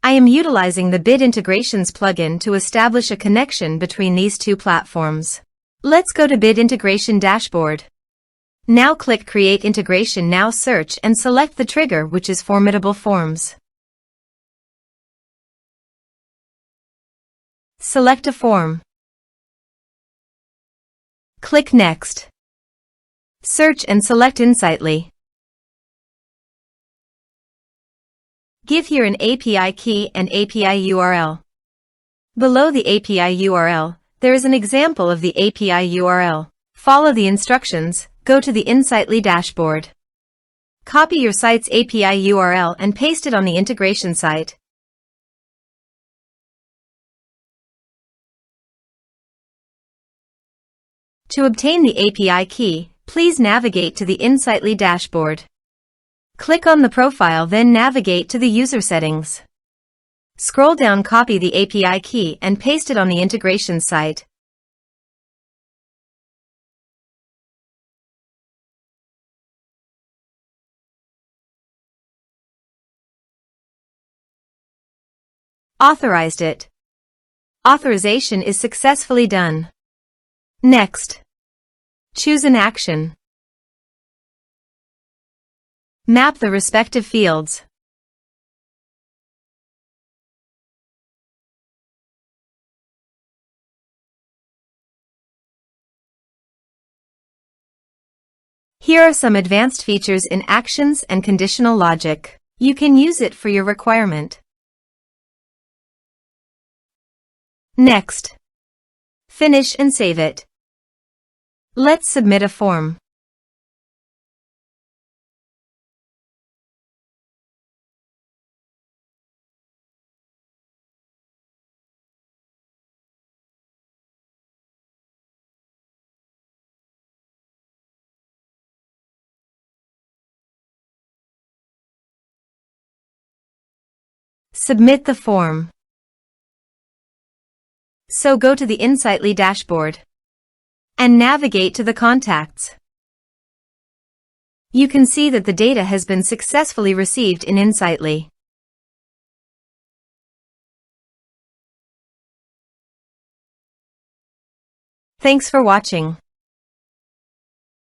I am utilizing the Bit Integrations plugin to establish a connection between these two platforms. Let's go to Bit Integration Dashboard. Now click Create Integration. Now search and select the trigger, which is Formidable Forms. Select a form. Click Next. Search and select Insightly. Give here an API key and API URL. Below the API URL, there is an example of the API URL. Follow the instructions, go to the Insightly dashboard. Copy your site's API URL and paste it on the integration site. To obtain the API key, please navigate to the Insightly dashboard. Click on the profile, then navigate to the user settings. Scroll down, copy the API key and paste it on the integration site. Authorized it. Authorization is successfully done. Next. Choose an action. Map the respective fields. Here are some advanced features in actions and conditional logic. You can use it for your requirement. Next. Finish and save it. Let's submit a form. Submit the form. So go to the Insightly dashboard and navigate to the contacts. You can see that the data has been successfully received in Insightly. Thanks for watching.